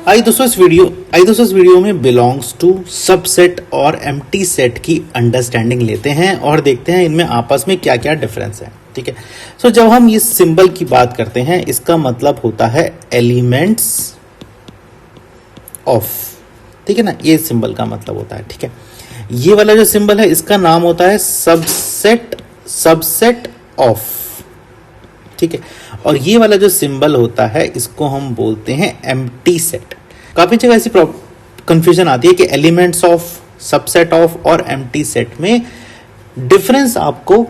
आइए दोस्तों इस वीडियो में बिलोंग्स टू सबसेट और एम्प्टी सेट की अंडरस्टैंडिंग लेते हैं और देखते हैं इनमें आपस में क्या क्या डिफरेंस है। ठीक है, सो जब हम इस सिंबल की बात करते हैं इसका मतलब होता है एलिमेंट्स ऑफ। ठीक है ना, ये सिंबल का मतलब होता है। ठीक है, ये वाला जो सिंबल है इसका नाम होता है सबसेट ऑफ। ठीक है, और ये वाला जो सिंबल होता है इसको हम बोलते हैं एम्प्टी सेट। काफी जगह ऐसी कंफ्यूजन आती है कि एलिमेंट्स ऑफ, सबसेट ऑफ और एम्प्टी सेट में डिफरेंस आपको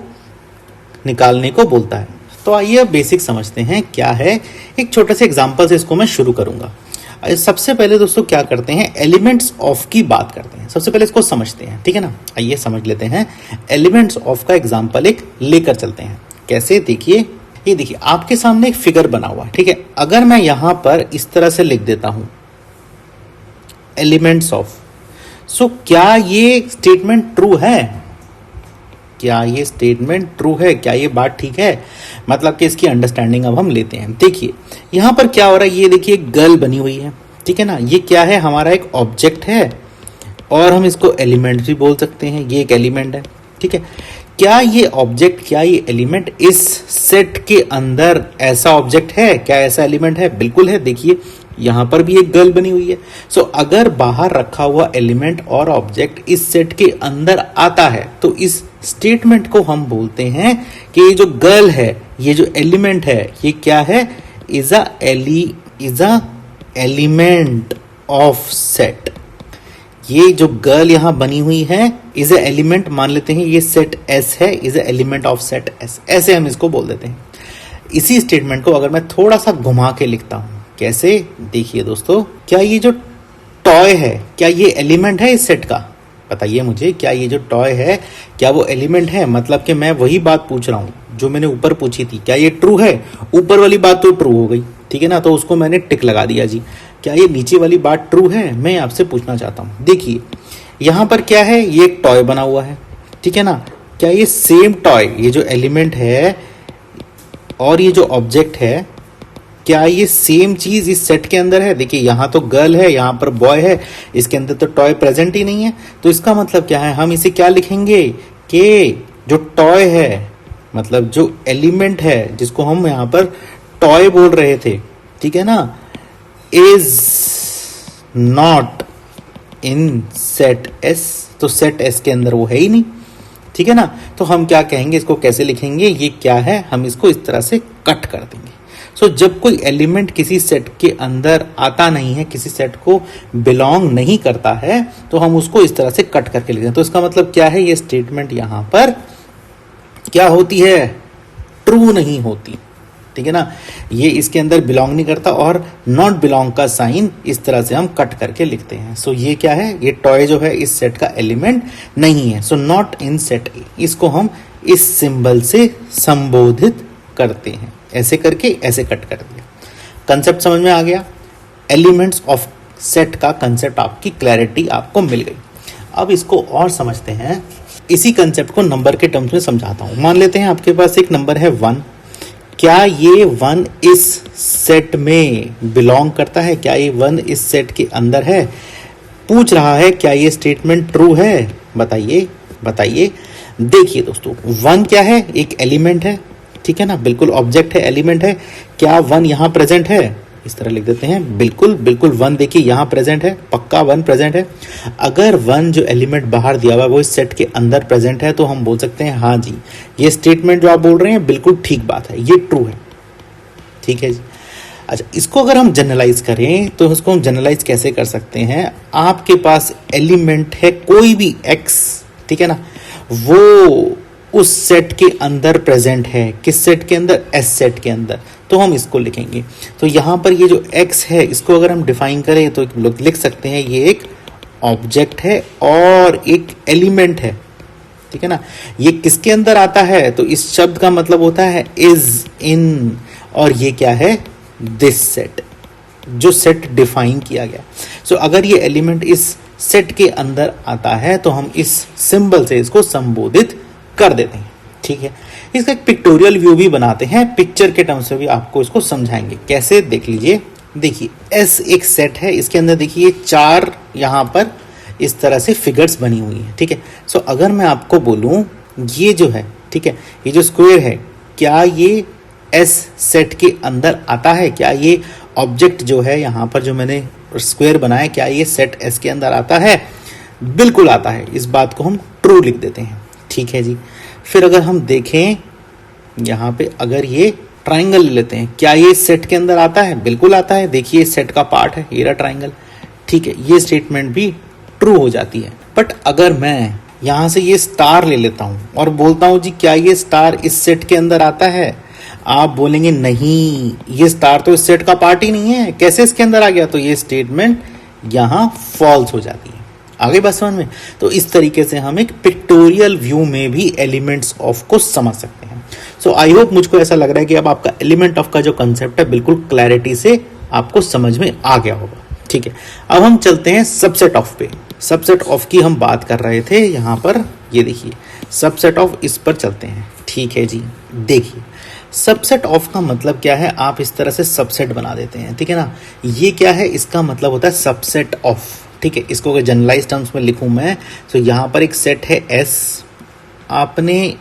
निकालने को बोलता है। तो आइए बेसिक समझते हैं क्या है। एक छोटे से एग्जांपल से इसको मैं शुरू करूंगा। सबसे पहले दोस्तों क्या करते हैं, एलिमेंट्स ऑफ की बात करते हैं। सबसे पहले इसको समझते हैं। ठीक है ना, आइए समझ लेते हैं। एलिमेंट्स ऑफ का एग्जांपल एक लेकर चलते हैं। कैसे, देखिए, ये देखिए आपके सामने एक फिगर बना हुआ है। ठीक है, अगर मैं यहां पर इस तरह से लिख देता हूं एलिमेंट्स ऑफ, सो क्या ये स्टेटमेंट ट्रू है? क्या ये स्टेटमेंट ट्रू है? क्या ये बात ठीक है? मतलब कि इसकी अंडरस्टैंडिंग अब हम लेते हैं। देखिए यहां पर क्या हो रहा है, ये देखिए एक गर्ल बनी हुई है। ठीक है ना, ये क्या है, हमारा एक ऑब्जेक्ट है और हम इसको एलिमेंट भी बोल सकते हैं। ये एक एलिमेंट है। ठीक है, क्या ये ऑब्जेक्ट, क्या ये एलिमेंट इस सेट के अंदर ऐसा ऑब्जेक्ट है? क्या ऐसा एलिमेंट है? बिल्कुल है। देखिए यहां पर भी एक गर्ल बनी हुई है। सो अगर बाहर रखा हुआ एलिमेंट और ऑब्जेक्ट इस सेट के अंदर आता है तो इस स्टेटमेंट को हम बोलते हैं कि ये जो गर्ल है, ये जो एलिमेंट है, ये क्या है, is a element of set. ये जो गर्ल यहां बनी हुई है इज ए एलिमेंट, मान लेते हैं ये सेट एस है, is a element of set S, ऐसे हम इसको बोल देते हैं। इसी स्टेटमेंट को अगर मैं थोड़ा सा घुमा के लिखता हूं, कैसे, देखिए दोस्तों, क्या ये जो टॉय है, क्या ये एलिमेंट है इस सेट का? बताइए मुझे, क्या ये जो टॉय है क्या वो एलिमेंट है? मतलब कि मैं वही बात पूछ रहा हूं जो मैंने ऊपर पूछी थी, क्या ये ट्रू है? ऊपर वाली बात तो ट्रू हो गई, ठीक है ना, तो उसको मैंने टिक लगा दिया जी। क्या ये नीचे वाली बात ट्रू है? मैं आपसे पूछना चाहता हूं, देखिए यहां पर क्या है, ये एक टॉय बना हुआ है। ठीक है ना, क्या ये सेम टॉय, ये जो एलिमेंट है और ये जो ऑब्जेक्ट है, क्या ये सेम चीज इस सेट के अंदर है? देखिए यहां तो गर्ल है, यहां पर बॉय है, इसके अंदर तो टॉय प्रेजेंट ही नहीं है। तो इसका मतलब क्या है, हम इसे क्या लिखेंगे कि जो टॉय है, मतलब जो एलिमेंट है जिसको हम यहां पर टॉय बोल रहे थे, ठीक है ना, is not in set S. तो सेट एस के अंदर वो है ही नहीं। ठीक है ना, तो हम क्या कहेंगे, इसको कैसे लिखेंगे, ये क्या है, हम इसको इस तरह से कट कर देंगे। सो जब कोई एलिमेंट किसी सेट के अंदर आता नहीं है, किसी सेट को बिलोंग नहीं करता है, तो हम उसको इस तरह से कट करके लिखते हैं। तो इसका मतलब क्या है, ये स्टेटमेंट यहां पर क्या होती है, ट्रू नहीं होती। ठीक है ना, ये इसके अंदर बिलोंग नहीं करता और नॉट बिलोंग का साइन इस तरह से हम कट करके लिखते हैं। सो ये क्या है, ये टॉय जो है इस सेट का एलिमेंट नहीं है। सो नॉट इन सेट ए, इसको हम इस सिंबल से संबोधित करते हैं। ऐसे करके ऐसे कट कर दिया। कंसेप्ट समझ में आ गया। एलिमेंट्स ऑफ सेट का कंसेप्ट, आपकी क्लैरिटी आपको मिल गई। अब इसको और समझते हैं। इसी कंसेप्ट को नंबर के टर्म्स में समझाता हूं। मान लेते हैं आपके पास एक नंबर है 1। क्या ये 1 इस सेट में बिलोंग करता है? क्या ये 1 इस सेट के अंदर है? पूछ रहा है, क्या ये स्टेटमेंट ट्रू है? बताइए बताइए। देखिए दोस्तों, 1 क्या है, एक एलिमेंट है। ठीक है ना, बिल्कुल ऑब्जेक्ट है, एलिमेंट है। क्या 1 यहां प्रेजेंट है? इस तरह लिख देते हैं, बिल्कुल बिल्कुल 1 देखिए यहां प्रेजेंट है, पक्का 1 प्रेजेंट है। अगर 1 जो एलिमेंट बाहर दिया हुआ है वो इस सेट के अंदर प्रेजेंट है तो हम बोल सकते हैं हाँ जी, ये स्टेटमेंट जो आप बोल रहे हैं बिल्कुल ठीक बात है, ये ट्रू है। ठीक है जी। अच्छा, इसको अगर हम जनरलाइज करें तो इसको हम जनरलाइज कैसे कर सकते हैं, आपके पास एलिमेंट है कोई भी x, ठीक है ना, वो उस सेट के अंदर प्रेजेंट है। किस सेट के अंदर? एस सेट के अंदर। तो हम इसको लिखेंगे। तो यहां पर ये जो x है इसको अगर हम डिफाइन करें तो लोग लिख सकते हैं ये एक ऑब्जेक्ट है और एक एलिमेंट है। ठीक है ना, ये किसके अंदर आता है? तो इस शब्द का मतलब होता है इज इन, और ये क्या है, दिस सेट, जो सेट डिफाइन किया गया। सो अगर ये एलिमेंट इस सेट के अंदर आता है तो हम इस सिंबल से इसको संबोधित कर देते हैं। ठीक है, इसका एक पिक्टोरियल व्यू भी बनाते हैं, पिक्चर के टर्म्स में भी आपको इसको समझाएंगे कैसे, देख लीजिए। देखिए एस एक सेट है, इसके अंदर देखिए 4 यहाँ पर इस तरह से फिगर्स बनी हुई है, ठीक है। सो अगर मैं आपको बोलूं ये जो है, ठीक है, ये जो स्क्वायर है क्या ये एस सेट के अंदर आता है? क्या ये ऑब्जेक्ट जो है यहाँ पर जो मैंने स्क्वायर बनाया क्या ये सेट एस के अंदर आता है? बिल्कुल आता है। इस बात को हम ट्रू लिख देते हैं, ठीक है जी। फिर अगर हम देखें यहाँ पे, अगर ये ट्राइंगल ले लेते हैं, क्या ये सेट के अंदर आता है? बिल्कुल आता है। देखिए इस सेट का पार्ट है, ये रहा ट्राइंगल, ठीक है। ये स्टेटमेंट भी ट्रू हो जाती है। बट अगर मैं यहां से ये स्टार ले लेता हूं और बोलता हूं जी क्या ये स्टार इस सेट के अंदर आता है? आप बोलेंगे नहीं, ये स्टार तो इस सेट का पार्ट ही नहीं है, कैसे इसके अंदर आ गया? तो ये स्टेटमेंट यहां फॉल्स हो जाती है। आगे बात समझ में? तो इस तरीके से हम एक पिक्टोरियल व्यू में भी एलिमेंट्स ऑफ को समझ सकते हैं। सो आई होप, मुझको ऐसा लग रहा है कि अब आपका एलिमेंट ऑफ का जो कंसेप्ट है बिल्कुल क्लैरिटी से आपको समझ में आ गया होगा, ठीक है। अब हम चलते हैं सबसेट ऑफ पे। सबसेट ऑफ की हम बात कर रहे थे यहाँ पर, ये देखिए सबसेट ऑफ, इस पर चलते हैं, ठीक है जी। देखिए सबसेट ऑफ का मतलब क्या है, आप इस तरह से सबसेट बना देते हैं, ठीक है ना। ये क्या है, इसका मतलब होता है सबसेट ऑफ, ठीक है। इसको अगर जनरलाइज टर्म्स में लिखूं मैं, तो यहाँ पर एक सेट है एस, आपने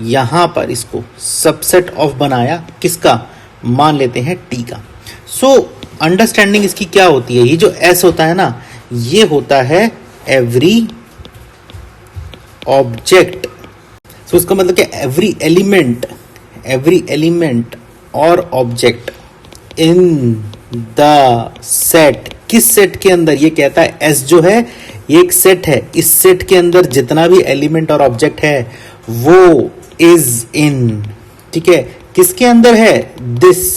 यहाँ पर इसको सबसेट ऑफ बनाया, किसका? मान लेते हैं टी का। सो अंडरस्टैंडिंग इसकी क्या होती है, ये जो एस होता है ना, ये होता है एवरी ऑब्जेक्ट। सो इसका मतलब क्या? एवरी एलिमेंट और ऑब्जेक्ट इन द सेट। किस सेट के अंदर? ये कहता है एस जो है ये एक सेट है, इस सेट के अंदर जितना भी एलिमेंट और ऑब्जेक्ट है वो इज इन, ठीक है। किसके अंदर है? This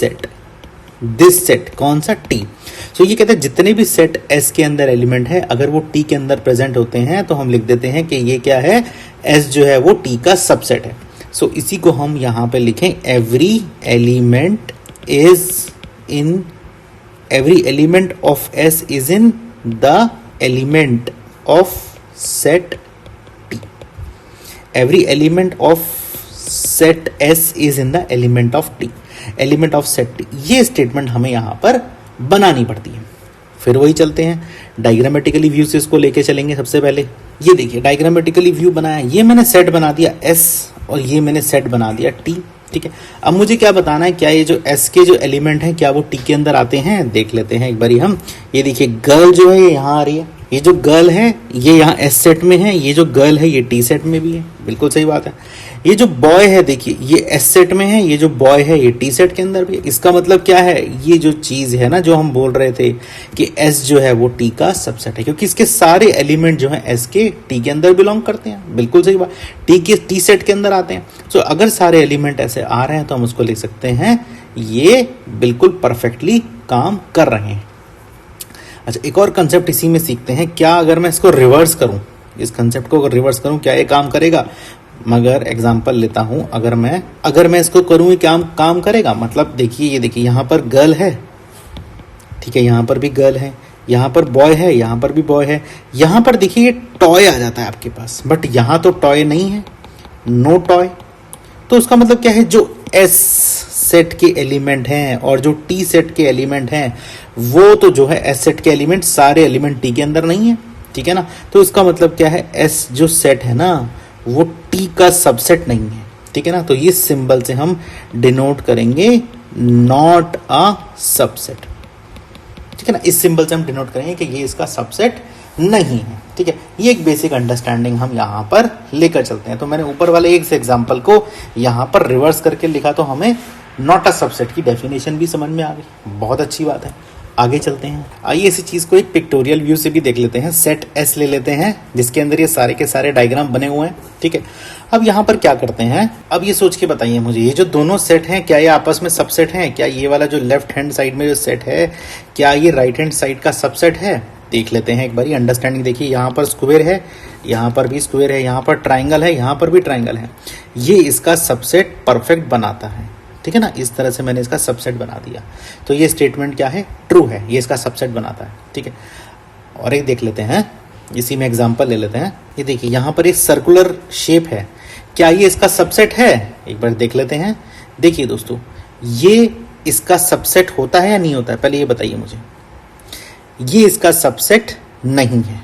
set. कौन सा? टी। सो ये कहते हैं जितने भी सेट एस के अंदर एलिमेंट है, अगर वो टी के अंदर प्रेजेंट होते हैं तो हम लिख देते हैं कि ये क्या है, एस जो है वो टी का सबसेट है। सो इसी को हम यहां पे लिखें, every element of S is in the element of set T. Every element of set S is in the element of T, element of set T. ये स्टेटमेंट हमें यहां पर बनानी पड़ती है। फिर वही चलते हैं, डायग्रामेटिकली व्यू से इसको लेके चलेंगे। सबसे पहले ये देखिए डायग्रामेटिकली व्यू बनाया, ये मैंने सेट बना दिया एस और ये मैंने सेट बना दिया टी, ठीक है। अब मुझे क्या बताना है, क्या ये जो एस के जो एलिमेंट हैं क्या वो टी के अंदर आते हैं? देख लेते हैं एक बारी हम। ये देखिए गर्ल जो है ये यहाँ आ रही है, ये जो गर्ल है ये यहाँ एस सेट में है, ये जो गर्ल है ये टी सेट में भी है, बिल्कुल सही बात है। ये जो बॉय है देखिए ये एस सेट में है, ये जो बॉय है ये टी सेट के अंदर भी है। इसका मतलब क्या है, ये जो चीज है ना जो हम बोल रहे थे कि एस जो है वो टी का सबसेट है, क्योंकि इसके सारे एलिमेंट जो है एस के टी के अंदर बिलोंग करते हैं, बिल्कुल सही बात, टी के टी सेट के अंदर आते हैं। सो अगर सारे एलिमेंट ऐसे आ रहे हैं तो हम उसको लिख सकते हैं ये बिल्कुल परफेक्टली काम कर रहे हैं। अच्छा, एक और कंसेप्ट इसी में सीखते हैं, क्या अगर मैं इसको रिवर्स करूं, इस कंसेप्ट को अगर रिवर्स करूं क्या ये काम करेगा? मगर एग्जांपल लेता हूं, अगर मैं इसको करूं क्या काम करेगा? मतलब देखिए, ये देखिए यहां पर गर्ल है, ठीक है, यहां पर भी गर्ल है, यहां पर बॉय है, यहां पर भी बॉय है, यहां पर देखिए ये टॉय आ जाता है आपके पास, बट यहां तो टॉय नहीं है, नो टॉय। तो उसका मतलब क्या है, जो एस सेट के एलिमेंट हैं और जो टी सेट के एलिमेंट हैं वो तो जो है एस सेट के एलिमेंट सारे एलिमेंट टी के अंदर नहीं है, ठीक है ना। तो इसका मतलब क्या है, एस जो सेट है ना वो टी का सबसेट नहीं है, ठीक है ना। तो ये सिंबल से हम डिनोट करेंगे नॉट अ सबसेट, ठीक है ना। इस सिंबल से हम डिनोट करेंगे कि ये इसका सबसेट नहीं है, ठीक है। ये एक बेसिक अंडरस्टैंडिंग हम यहाँ पर लेकर चलते हैं। तो मैंने ऊपर वाले एक एग्जांपल को यहाँ पर रिवर्स करके लिखा तो हमें नॉट अ सबसेट की डेफिनेशन भी समझ में आ गई, बहुत अच्छी बात है। आगे चलते हैं, आइए इसी चीज को एक पिक्टोरियल व्यू से भी देख लेते हैं। सेट एस ले लेते हैं जिसके अंदर ये सारे के सारे डायग्राम बने हुए हैं, ठीक है। अब यहाँ पर क्या करते हैं, अब ये सोच के बताइए मुझे, ये जो दोनों सेट हैं क्या ये आपस में सबसेट हैं? क्या ये वाला जो लेफ्ट हैंड साइड में जो सेट है क्या ये राइट हैंड साइड का सबसेट है? देख लेते हैं एक बारी, अंडरस्टैंडिंग देखिए। यहाँ पर स्क्वायर है, यहाँ पर भी स्क्वायर है, यहाँ पर ट्राइंगल है, यहाँ पर भी ट्राइंगल है, ये इसका सबसेट परफेक्ट बनाता है, ठीक है ना। इस तरह से मैंने इसका सबसेट बना दिया, तो ये स्टेटमेंट क्या है, ट्रू है, ये इसका सबसेट बनाता है, ठीक है। और एक देख लेते हैं, इसी में एग्जांपल ले लेते हैं। ये देखिए यहाँ पर एक सर्कुलर शेप है, क्या ये इसका सबसेट है? एक बार देख लेते हैं। देखिए दोस्तों, ये इसका सबसेट होता है या नहीं होता है, पहले ये बताइए मुझे। ये इसका सबसेट नहीं है,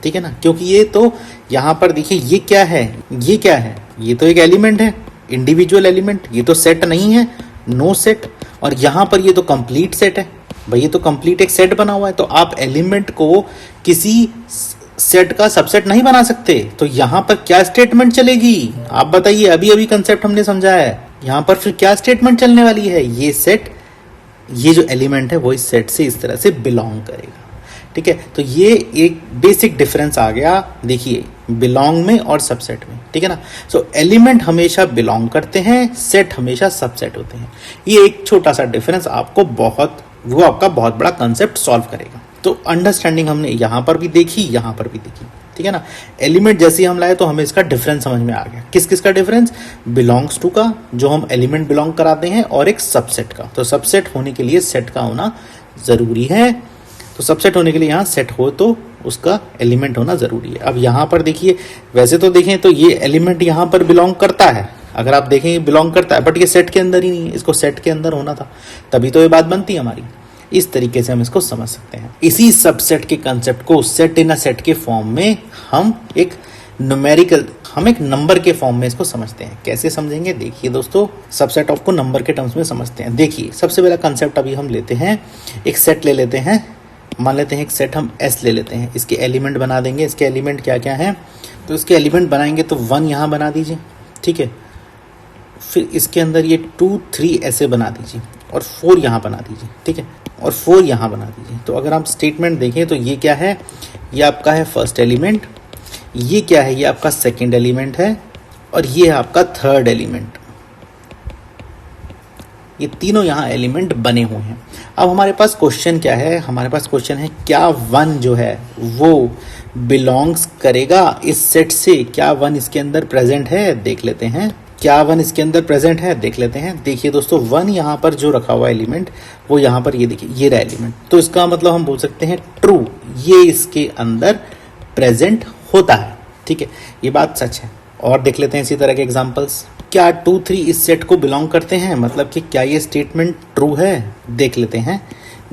ठीक है ना, क्योंकि ये तो यहाँ पर देखिए ये क्या है, ये क्या है, ये तो एक एलिमेंट है, इंडिविजुअल एलिमेंट, ये तो सेट नहीं है, नो सेट। और यहाँ पर ये तो कंप्लीट सेट है भाई, ये तो कंप्लीट एक सेट बना हुआ है। तो आप एलिमेंट को किसी सेट का सबसेट नहीं बना सकते। तो यहाँ पर क्या स्टेटमेंट चलेगी आप बताइए, अभी अभी कंसेप्ट हमने समझा है, यहाँ पर फिर क्या स्टेटमेंट चलने वाली है, ये सेट, ये जो एलिमेंट है वो इस सेट से इस तरह से बिलोंग करेगा, ठीक है। तो ये एक बेसिक डिफरेंस आ गया, देखिए बिलोंग में और सबसेट में, ठीक है ना। सो एलिमेंट हमेशा बिलोंग करते हैं, सेट हमेशा सबसेट होते हैं। ये एक छोटा सा डिफरेंस आपको वो आपका बहुत बड़ा कंसेप्ट सॉल्व करेगा। तो अंडरस्टैंडिंग हमने यहाँ पर भी देखी, यहाँ पर भी देखी, ठीक है ना। एलिमेंट जैसे हम लाए तो हमें इसका डिफरेंस समझ में आ गया। किस किस का डिफरेंस, बिलोंग्स टू का, जो हम एलिमेंट बिलोंग कराते हैं, और एक सबसेट का। तो सबसेट होने के लिए सेट का होना जरूरी है। तो सबसेट होने के लिए यहाँ सेट हो तो उसका एलिमेंट होना जरूरी है। अब यहाँ पर देखिए, वैसे तो देखें तो ये एलिमेंट यहाँ पर बिलोंग करता है, अगर आप देखें ये बिलोंग करता है, बट ये सेट के अंदर ही नहीं है, इसको सेट के अंदर होना था, तभी तो ये बात बनती है हमारी। इस तरीके से हम इसको समझ सकते हैं। इसी सबसेट के कंसेप्ट को सेट इन अ सेट के फॉर्म में हम एक नंबर के फॉर्म में इसको समझते हैं। कैसे समझेंगे, देखिए दोस्तों, सबसेट ऑफ को नंबर के टर्म्स में समझते हैं। देखिए सबसे पहला कंसेप्ट अभी हम लेते हैं, एक सेट ले लेते हैं, मान लेते हैं एक सेट हम S ले लेते हैं, इसके एलिमेंट बना देंगे। इसके एलिमेंट क्या क्या हैं, तो इसके एलिमेंट बनाएंगे तो 1 यहाँ बना दीजिए, ठीक है। फिर इसके अंदर ये 2 3 ऐसे बना दीजिए, और 4 यहाँ बना दीजिए, ठीक है, और 4 यहाँ बना दीजिए। तो अगर आप स्टेटमेंट देखें तो ये क्या है, ये आपका है फर्स्ट एलिमेंट, ये क्या है, ये आपका सेकंड एलिमेंट है, और ये है आपका थर्ड एलिमेंट। ये तीनों यहाँ एलिमेंट बने हुए हैं। अब हमारे पास क्वेश्चन क्या है, हमारे पास क्वेश्चन है क्या 1 जो है वो बिलोंग्स करेगा इस सेट से, क्या 1 इसके अंदर प्रेजेंट है, देख लेते हैं। क्या 1 इसके अंदर प्रेजेंट है, देख लेते हैं। देखिए दोस्तों, 1 यहाँ पर जो रखा हुआ एलिमेंट वो यहाँ पर, ये देखिए ये रहा एलिमेंट, तो इसका मतलब हम बोल सकते हैं ट्रू, ये इसके अंदर प्रेजेंट होता है, ठीक है, ये बात सच है। और देख लेते हैं इसी तरह के एग्जांपल्स। क्या 2 3 इस सेट को बिलोंग करते हैं, मतलब कि क्या ये स्टेटमेंट ट्रू है, देख लेते हैं।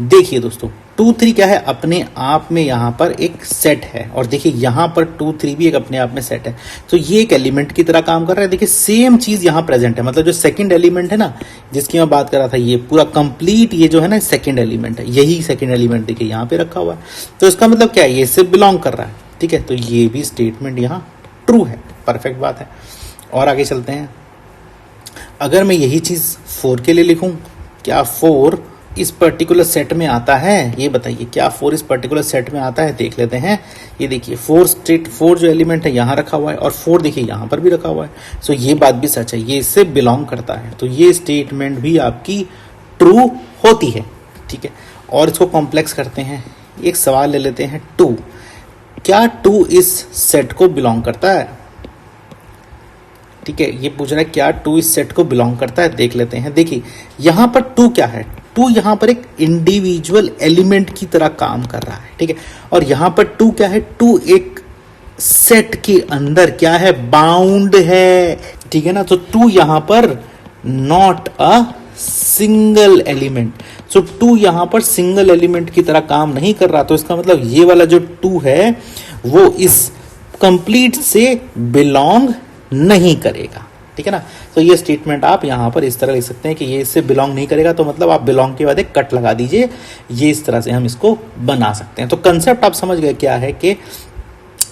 देखिए दोस्तों, 2 3 क्या है, अपने आप में यहाँ पर एक सेट है, और देखिए यहाँ पर 2 3 भी एक अपने आप में सेट है। तो ये एक एलिमेंट की तरह काम कर रहा है। देखिए सेम चीज यहाँ प्रेजेंट है, मतलब जो सेकंड एलिमेंट है ना जिसकी मैं बात कर रहा था, ये पूरा कंप्लीट, ये जो है ना सेकंड एलिमेंट है, यही सेकंड एलिमेंट देखिए यहाँ पे रखा हुआ है। तो इसका मतलब क्या है, ये इससे बिलोंग कर रहा है, ठीक है। तो ये भी स्टेटमेंट यहाँ ट्रू है, परफेक्ट बात है। और आगे चलते हैं। अगर मैं यही चीज 4 के लिए लिखूं, क्या 4 इस पर्टिकुलर सेट में आता है, ये बताइए, क्या 4 इस पर्टिकुलर सेट में आता है, देख लेते हैं। ये देखिए 4 जो एलिमेंट है यहाँ रखा हुआ है, और 4 देखिए यहाँ पर भी रखा हुआ है। सो ये बात भी सच है, ये इससे बिलोंग करता है। तो ये स्टेटमेंट भी आपकी ट्रू होती है, ठीक है। और इसको कॉम्प्लेक्स करते हैं, एक सवाल ले लेते हैं 2, क्या 2 इस सेट को बिलोंग करता है, ठीक है। ये पूछ रहा है क्या 2 इस सेट को बिलोंग करता है, देख लेते हैं। देखिए यहाँ पर 2 क्या है, 2 यहाँ पर एक इंडिविजुअल एलिमेंट की तरह काम कर रहा है, ठीक है। और यहाँ पर 2 क्या है, 2 एक सेट के अंदर क्या है, बाउंड है, ठीक है ना। तो 2 यहाँ पर नॉट अ सिंगल एलिमेंट, सो 2 यहाँ पर सिंगल एलिमेंट की तरह काम नहीं कर रहा। तो इसका मतलब ये वाला जो 2 है वो इस कंप्लीट से बिलोंग नहीं करेगा, ठीक है ना। तो ये स्टेटमेंट आप यहाँ पर इस तरह लिख सकते हैं कि ये इससे बिलोंग नहीं करेगा, तो मतलब आप बिलोंग के बाद एक कट लगा दीजिए। ये इस तरह से हम इसको बना सकते हैं। तो कंसेप्ट आप समझ गए क्या है, कि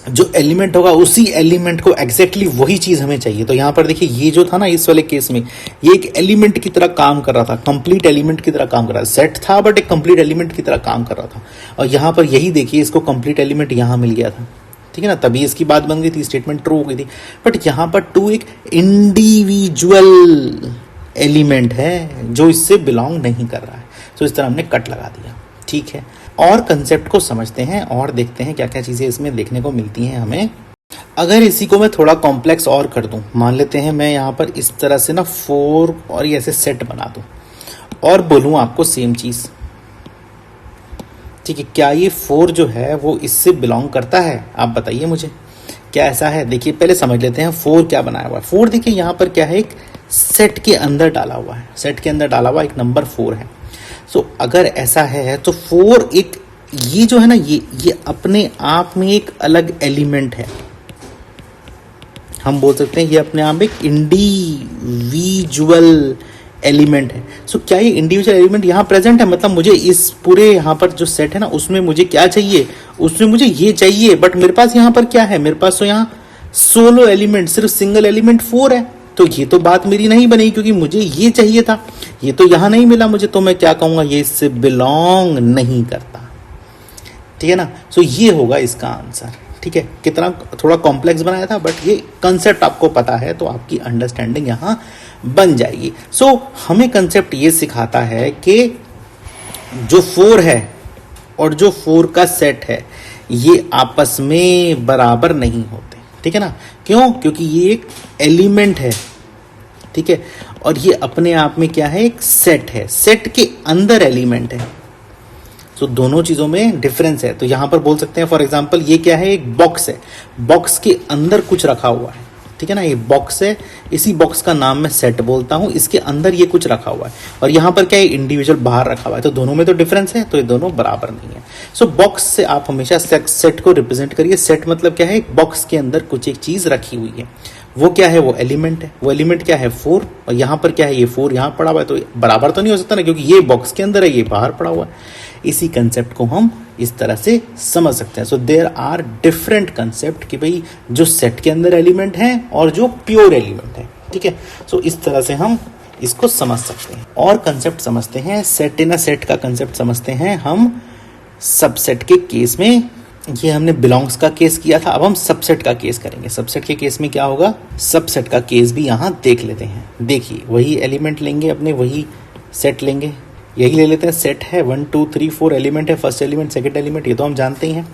जो एलिमेंट होगा उसी एलिमेंट को एग्जैक्टली वही चीज हमें चाहिए। तो यहाँ पर देखिए ये जो था ना इस वाले केस में, ये एक एलिमेंट की तरह काम कर रहा था, कंप्लीट एलिमेंट की तरह काम कर रहा था। सेट था बट एक कंप्लीट एलिमेंट की तरह काम कर रहा था। और यहाँ पर यही देखिए, इसको कंप्लीट एलिमेंट यहाँ मिल गया था, ठीक है ना, तभी इसकी बात बन गई थी, स्टेटमेंट ट्रू हो गई थी। बट यहाँ पर 2 एक इंडिविजुअल एलिमेंट है जो इससे बिलोंग नहीं कर रहा है। तो इस तरह हमने कट लगा दिया, ठीक है। और कंसेप्ट को समझते हैं और देखते हैं क्या क्या चीजें इसमें देखने को मिलती हैं हमें। अगर इसी को मैं थोड़ा कॉम्प्लेक्स और कर दूं, मान लेते हैं मैं यहाँ पर इस तरह से ना 4 और ये ऐसे सेट बना दूं और बोलूं आपको सेम चीज, ठीक है। क्या ये 4 जो है वो इससे बिलोंग करता है, आप बताइए मुझे, क्या ऐसा है। देखिए पहले समझ लेते हैं 4 क्या बनाया हुआ है। 4 देखिए यहाँ पर क्या है, एक सेट के अंदर डाला हुआ है, सेट के अंदर डाला हुआ एक नंबर 4 है। सो अगर ऐसा है तो 4 एक ये जो है ना ये अपने आप में एक अलग एलिमेंट है। हम बोल सकते हैं ये अपने आप में एक इंडिविजुअल एलिमेंट है। सो क्या ये इंडिविजुअल एलिमेंट यहाँ प्रेजेंट है? मतलब मुझे इस पूरे यहाँ पर जो सेट है ना उसमें मुझे क्या चाहिए? उसमें मुझे ये चाहिए, बट मेरे पास यहाँ पर क्या है? मेरे पास तो यहाँ सोलो एलिमेंट, सिर्फ सिंगल एलिमेंट 4 है। तो ये तो बात मेरी नहीं बनी, क्योंकि मुझे ये चाहिए था, ये तो यहाँ नहीं मिला मुझे, तो मैं क्या कहूँगा? ये इससे बिलोंग नहीं करता। ठीक है ना? सो ये होगा इसका आंसर। ठीक है, कितना थोड़ा कॉम्प्लेक्स बनाया था, बट ये कंसेप्ट आपको पता है तो आपकी अंडरस्टैंडिंग यहाँ बन जाएगी। सो हमें कंसेप्ट ये सिखाता है कि जो 4 है और जो 4 का सेट है ये आपस में बराबर नहीं होते। ठीक है ना? क्यों? क्योंकि ये एक एलिमेंट है। ठीक है, और ये अपने आप में क्या है? एक सेट है, सेट के अंदर एलिमेंट है। तो दोनों चीजों में डिफरेंस है। तो यहां पर बोल सकते हैं फॉर एग्जांपल ये क्या है? एक बॉक्स है, बॉक्स के अंदर कुछ रखा हुआ है। ठीक है ना? ये बॉक्स है, इसी बॉक्स का नाम मैं सेट बोलता हूं, इसके अंदर ये कुछ रखा हुआ है, और यहां पर क्या है? इंडिविजुअल बाहर रखा हुआ है। तो दोनों में तो डिफरेंस है, तो ये दोनों बराबर नहीं है। सो बॉक्स से आप हमेशा सेट को रिप्रेजेंट करिए। सेट मतलब क्या है? एक बॉक्स के अंदर कुछ एक चीज रखी हुई है, वो क्या है? वो एलिमेंट है। वो एलिमेंट क्या है? 4। और यहाँ पर क्या है? ये 4 यहाँ पड़ा हुआ है, तो बराबर तो नहीं हो सकता ना, क्योंकि ये बॉक्स के अंदर है, ये बाहर पड़ा हुआ है। इसी कंसेप्ट को हम इस तरह से समझ सकते हैं। So there are different concept कि भाई जो सेट के अंदर एलिमेंट है और जो प्योर एलिमेंट है। ठीक है, सो इस तरह से हम इसको समझ सकते हैं। और कंसेप्ट समझते हैं, सेट इन अ सेट का कंसेप्ट समझते हैं हम सबसेट के केस में। ये हमने बिलोंग्स का केस किया था, अब हम सबसेट का केस करेंगे। सबसेट के केस में क्या होगा? सबसेट का केस भी यहाँ देख लेते हैं। देखिए, वही एलिमेंट लेंगे अपने, वही सेट लेंगे, यही ले लेते हैं। सेट है 1 2 3 4 एलिमेंट है, फर्स्ट एलिमेंट, सेकंड एलिमेंट, ये तो हम जानते ही हैं।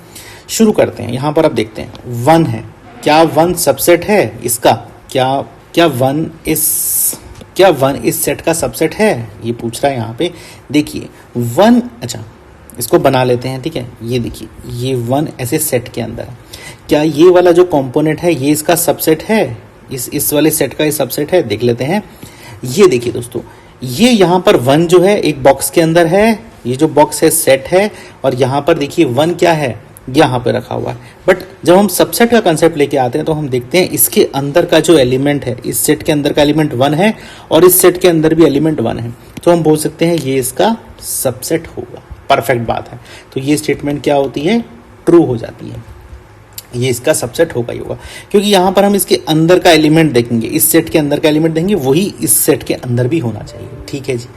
शुरू करते हैं। यहाँ पर आप देखते हैं 1 है, क्या 1 सबसेट है इसका? क्या 1 इस सेट का सबसेट है? ये पूछ रहा है यहाँ पे। देखिए 1, अच्छा इसको बना लेते हैं। ठीक है, ये देखिए, ये 1 ऐसे सेट के अंदर है। क्या ये वाला जो कंपोनेंट है ये इसका सबसेट है? इस वाले सेट का ये सबसेट है? देख लेते हैं। ये देखिए दोस्तों, ये यहाँ पर 1 जो है एक बॉक्स के अंदर है, ये जो बॉक्स है सेट है, और यहाँ पर देखिए 1 क्या है? यहाँ पे रखा हुआ है। बट जब हम सबसेट का कंसेप्ट लेके आते हैं तो हम देखते हैं इसके अंदर का जो एलिमेंट है, इस सेट के अंदर का एलिमेंट 1 है और इस सेट के अंदर भी एलिमेंट 1 है, तो हम बोल सकते हैं ये इसका सबसेट होगा। परफेक्ट बात है। तो ये स्टेटमेंट क्या होती है? ट्रू हो जाती है। ये इसका सबसेट होगा ही होगा, क्योंकि यहाँ पर हम इसके अंदर का एलिमेंट देखेंगे, इस सेट के अंदर का एलिमेंट देंगे, वही इस सेट के अंदर भी होना चाहिए। ठीक है जी,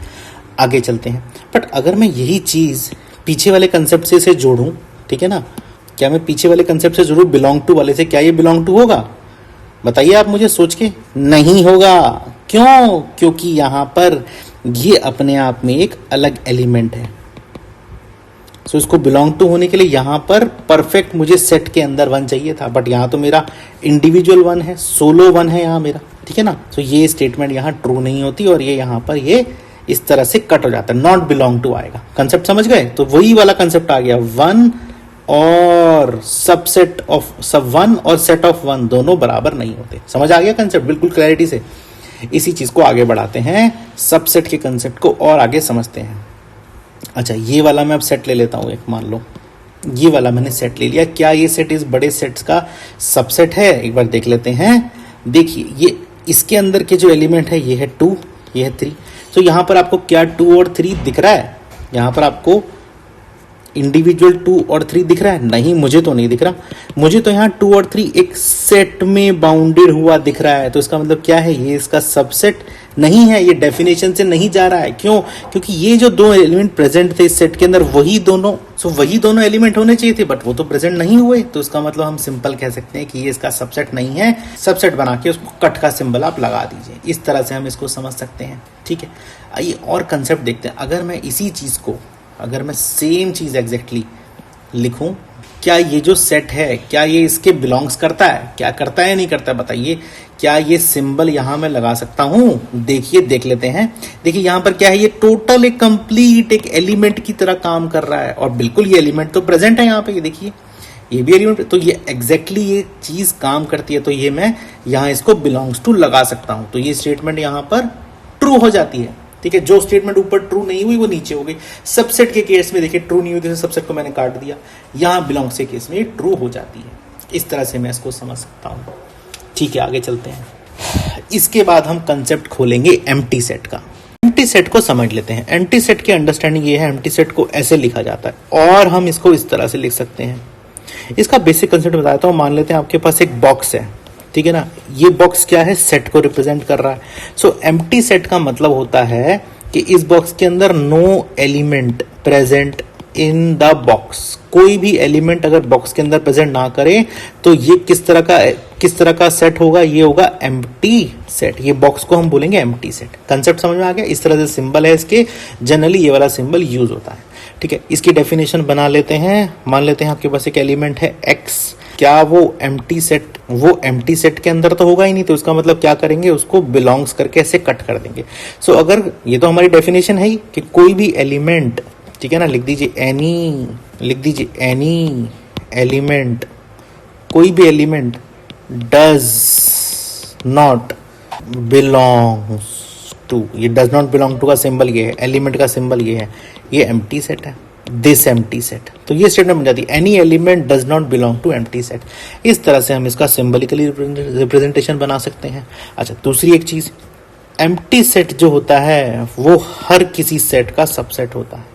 आगे चलते हैं। बट अगर मैं यही चीज़ पीछे वाले कंसेप्ट से इसे जोड़ूं, ठीक है ना, क्या मैं पीछे वाले कंसेप्ट से जोड़ूं बिलोंग टू वाले से, क्या ये बिलोंग टू होगा? बताइए आप मुझे सोच के। नहीं होगा। क्यों? क्योंकि यहाँ पर ये अपने आप में एक अलग एलिमेंट है। सो इसको बिलोंग टू होने के लिए यहाँ पर परफेक्ट मुझे सेट के अंदर 1 चाहिए था, बट यहाँ तो मेरा इंडिविजुअल 1 है, सोलो 1 है यहाँ मेरा। ठीक है ना? सो ये स्टेटमेंट यहाँ ट्रू नहीं होती, और ये यहाँ पर ये इस तरह से कट हो जाता है, नॉट बिलोंग टू आएगा। कंसेप्ट समझ गए? तो वही वाला कंसेप्ट आ गया, 1 और सबसेट ऑफ सब 1 और सेट ऑफ 1 दोनों बराबर नहीं होते। समझ आ गया कंसेप्ट बिल्कुल क्लैरिटी से? इसी चीज को आगे बढ़ाते हैं, सबसेट के कंसेप्ट को और आगे समझते हैं। अच्छा, ये वाला मैं अब सेट ले लेता हूँ एक, मान लो ये वाला मैंने सेट ले लिया। क्या ये सेट इस बड़े सेट्स का सबसेट है? एक बार देख लेते हैं। देखिए, ये इसके अंदर के जो एलिमेंट है ये है 2, ये है 3। तो यहाँ पर आपको क्या 2 और 3 दिख रहा है? यहाँ पर आपको इंडिविजुअल 2 और 3 दिख रहा है? नहीं, मुझे तो नहीं दिख रहा। मुझे तो यहाँ 2 और 3 एक सेट में बाउंडेड हुआ दिख रहा है। तो इसका मतलब क्या है? ये इसका सबसेट नहीं है, ये डेफिनेशन से नहीं जा रहा है। क्यों? क्योंकि ये जो 2 एलिमेंट प्रेजेंट थे इस सेट के अंदर, वही दोनों एलिमेंट होने चाहिए थे, बट वो तो प्रेजेंट नहीं हुए। तो इसका मतलब हम सिंपल कह सकते हैं कि ये इसका सबसेट नहीं है। सबसेट बना के उसको कट का सिंबल आप लगा दीजिए। इस तरह से हम इसको समझ सकते हैं। ठीक है, आइए और कंसेप्ट देखते हैं। अगर मैं इसी चीज को, अगर मैं सेम चीज एग्जैक्टली लिखूं, क्या ये जो सेट है क्या ये इसके बिलोंग्स करता है? क्या करता है नहीं करता है? बताइए। क्या ये सिंबल यहां मैं लगा सकता हूं? देखिए, देख लेते हैं। देखिए यहां पर क्या है, ये टोटल एक कंप्लीट एक एलिमेंट की तरह काम कर रहा है, और बिल्कुल ये एलिमेंट तो प्रेजेंट है यहाँ पे। ये देखिए, ये भी एलिमेंट, तो ये एग्जैक्टली ये चीज काम करती है। तो ये मैं यहाँ इसको बिलोंग्स टू लगा सकता हूं, तो ये स्टेटमेंट यहाँ पर ट्रू हो जाती है। ठीक है, जो स्टेटमेंट ऊपर ट्रू नहीं हुई वो नीचे हो गई। सबसेट के केस में देखिए ट्रू नहीं हुई तो सबसेट को मैंने काट दिया, यहाँ बिलोंग्स के केस में ये ट्रू हो जाती है। इस तरह से मैं इसको समझ सकता हूँ। ठीक है, आगे चलते हैं। इसके बाद हम कंसेप्ट खोलेंगे एम्प्टी सेट का। एम्प्टी सेट को समझ लेते हैं। एम्प्टी सेट की अंडरस्टैंडिंग ये है, एम्प्टी सेट को ऐसे लिखा जाता है और हम इसको इस तरह से लिख सकते हैं। इसका बेसिक कंसेप्ट बताता हूँ। मान लेते हैं आपके पास एक बॉक्स है, ठीक है ना। ये बॉक्स क्या है, सेट को रिप्रेजेंट कर रहा है। सो एम्प्टी सेट का मतलब होता है कि इस बॉक्स के अंदर no element present in the box. कोई भी एलिमेंट अगर बॉक्स के अंदर प्रेजेंट ना करे तो ये किस तरह का सेट होगा, ये होगा एम्प्टी सेट। ये बॉक्स को हम बोलेंगे एम्प्टी सेट। कंसेप्ट समझ में आ गया। इस तरह से सिंबल है इसके, जनरली ये वाला सिंबल यूज होता है। ठीक है, इसकी डेफिनेशन बना लेते हैं। मान लेते हैं आपके पास एक एलिमेंट है x, क्या वो एम्प्टी सेट के अंदर तो होगा ही नहीं, तो इसका मतलब क्या करेंगे, उसको बिलोंग्स करके ऐसे कट कर देंगे। सो अगर ये तो हमारी डेफिनेशन है ही कि कोई भी एलिमेंट, ठीक है ना, लिख दीजिए एनी एलिमेंट, कोई भी element does not belongs to, ये डज नॉट बिलोंग टू का सिंबल ये है, एलिमेंट का सिंबल ये है, ये एम्प्टी सेट है, दिस एम्प्टी सेट। तो ये स्टेटमेंट बन जाती है, any element does not belong to empty set. इस तरह से हम इसका सिंबलिकली रिप्रेजेंटेशन बना सकते हैं। अच्छा, दूसरी एक चीज, एम्प्टी सेट जो होता है वो हर किसी सेट का सबसेट होता है।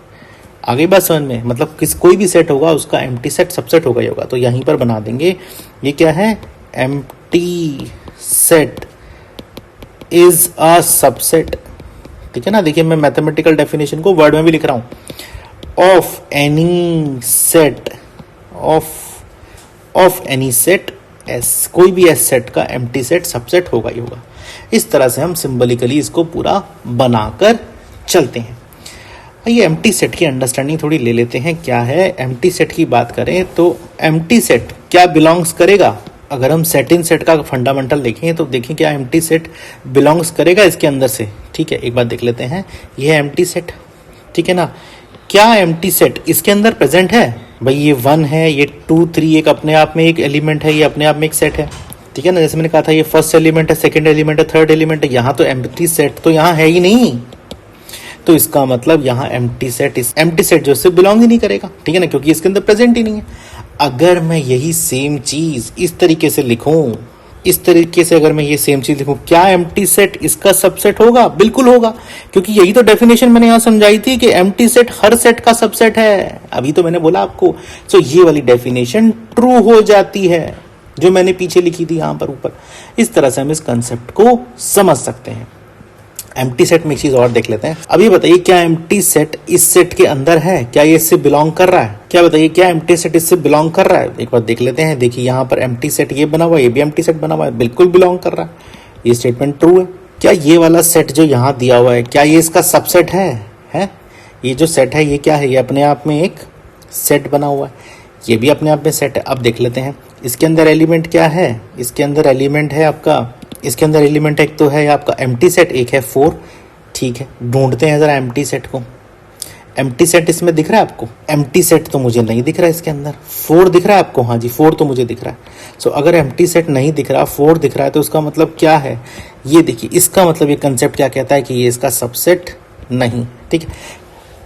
आगे बात समझ में, मतलब कोई भी सेट होगा उसका एम्प्टी सेट सबसेट होगा ही होगा। तो यहीं पर बना देंगे, ये क्या है, empty set is a subset. ठीक है ना, देखिए मैं मैथमेटिकल डेफिनेशन को वर्ड में भी लिख रहा हूं, of any set of any set S, कोई भी एस सेट का एम्प्टी सेट सबसेट होगा ही होगा। इस तरह से हम सिंबलिकली इसको पूरा बनाकर चलते हैं। ये एम्प्टी सेट की अंडरस्टैंडिंग थोड़ी ले लेते हैं। क्या है एम्प्टी सेट की बात करें तो एम्प्टी सेट क्या बिलोंग्स करेगा। अगर हम सेट इन सेट का फंडामेंटल देखें तो देखें क्या एम्प्टी सेट बिलोंग्स करेगा इसके अंदर से। ठीक है, एक बार देख लेते हैं। ये है एम्प्टी सेट, ठीक है ना। क्या एम्प्टी सेट इसके अंदर प्रेजेंट है, भाई ये 1 है, ये 2 3 एक अपने आप में एक एलिमेंट है, ये अपने आप में एक सेट है। ठीक है ना, जैसे मैंने कहा था ये फर्स्ट एलिमेंट है, सेकंड एलिमेंट है, थर्ड एलिमेंट है। यहाँ तो एम्प्टी सेट तो यहाँ है ही नहीं, तो इसका मतलब यहाँ एम्प्टी सेट जो से बिलोंग ही नहीं करेगा। ठीक है ना, क्योंकि इसके अंदर प्रेजेंट ही नहीं है। अगर मैं यही सेम चीज इस तरीके से लिखूं, इस तरीके से अगर मैं ये सेम चीज लिखूं, क्या एम्प्टी सेट इसका सबसेट होगा, बिल्कुल होगा, क्योंकि यही तो डेफिनेशन मैंने यहां समझाई थी कि एम्प्टी सेट हर सेट का सबसेट है। अभी तो मैंने बोला आपको। सो ये वाली डेफिनेशन ट्रू हो जाती है जो मैंने पीछे लिखी थी यहां पर ऊपर। इस तरह से हम इस कंसेप्ट को समझ सकते हैं। एम्प्टी सेट में एक चीज और देख लेते हैं। अब ये बताइए, क्या एम्प्टी सेट इस सेट के अंदर है, क्या ये इससे बिलोंग कर रहा है, क्या बताइए, क्या एम्प्टी सेट इससे बिलोंग कर रहा है। एक बार देख लेते हैं। देखिए यहाँ पर एम्प्टी सेट ये बना हुआ है, ये भी एम्प्टी सेट बना हुआ है, बिल्कुल बिलोंग कर रहा है। ये स्टेटमेंट ट्रू है। क्या ये वाला सेट जो यहाँ दिया हुआ है, क्या ये इसका सबसेट है? ये जो सेट है ये क्या है, ये अपने आप में एक सेट बना हुआ है, ये भी अपने आप में सेट है। अब देख लेते हैं इसके अंदर एलिमेंट क्या है। इसके अंदर एलिमेंट है आपका, इसके अंदर एलिमेंट एक तो है आपका एम्प्टी सेट, एक है 4। ठीक है, ढूंढते हैं जरा एम्प्टी सेट को। एम्प्टी सेट इसमें दिख रहा है आपको? एम्प्टी सेट तो मुझे नहीं दिख रहा है इसके अंदर। 4 दिख रहा है आपको? हाँ जी, 4 तो मुझे दिख रहा है। सो अगर एम्प्टी सेट नहीं दिख रहा, 4 दिख रहा है, तो उसका मतलब क्या है, ये देखिए इसका मतलब ये कंसेप्ट क्या कहता है कि ये इसका सबसेट नहीं। ठीक है,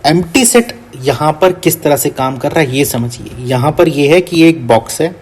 एम्प्टी सेट यहाँ पर किस तरह से काम कर रहा है ये समझिए। यहाँ पर ये है कि एक बॉक्स है,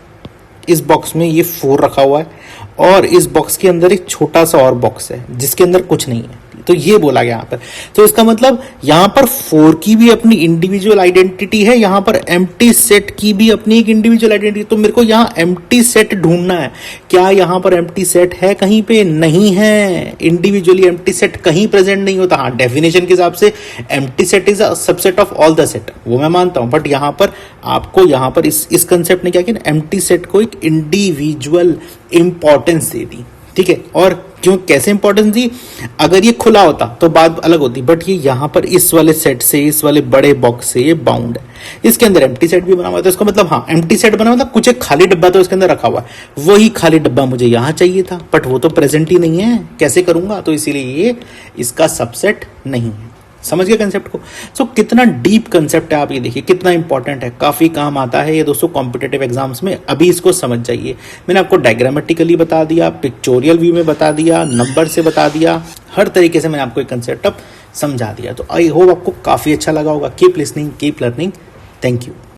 इस बॉक्स में ये 4 रखा हुआ है और इस बॉक्स के अंदर एक छोटा सा और बॉक्स है जिसके अंदर कुछ नहीं है। तो ये बोला गया यहाँ पर। तो इसका मतलब यहाँ पर 4 की भी अपनी इंडिविजुअल आइडेंटिटी है, यहाँ पर एम्प्टी सेट की भी अपनी एक इंडिविजुअल आइडेंटिटी। तो मेरे को यहाँ एम्प्टी सेट ढूंढना है। क्या यहाँ पर एम्प्टी सेट है? कहीं पे नहीं है। इंडिविजुअली एम्प्टी सेट कहीं प्रेजेंट नहीं होता। हाँ, डेफिनेशन के हिसाब से empty set is a subset of all the set, वो मैं मानता हूँ। बट यहाँ पर आपको यहाँ पर इस कंसेप्ट ने क्या किया, एम्प्टी सेट को एक इंडिविजुअल इंपॉर्टेंस दे दी। ठीक है, और क्यों, कैसे इंपॉर्टेंस दी? अगर ये खुला होता तो बात अलग होती, बट ये यहाँ पर इस वाले सेट से, इस वाले बड़े बॉक्स से ये बाउंड है। इसके अंदर एम्प्टी सेट भी बना हुआ है, तो इसका मतलब हाँ, एम्प्टी सेट बना हुआ था, कुछ एक खाली डब्बा तो इसके अंदर रखा हुआ है। वही खाली डब्बा मुझे यहाँ चाहिए था, बट वो तो प्रेजेंट ही नहीं है, कैसे करूंगा? तो इसीलिए ये इसका सबसेट नहीं है। समझ गए कंसेप्ट को? सो कितना डीप कंसेप्ट है, आप ये देखिए कितना इंपॉर्टेंट है, काफी काम आता है ये दोस्तों कॉम्पिटेटिव एग्जाम्स में। अभी इसको समझ जाइए। मैंने आपको डायग्रामेटिकली बता दिया, पिक्चोरियल व्यू में बता दिया, नंबर से बता दिया, हर तरीके से मैंने आपको एक कंसेप्ट अब समझा दिया। तो आई होप आपको काफी अच्छा लगा होगा। Keep listening, keep learning. Thank you.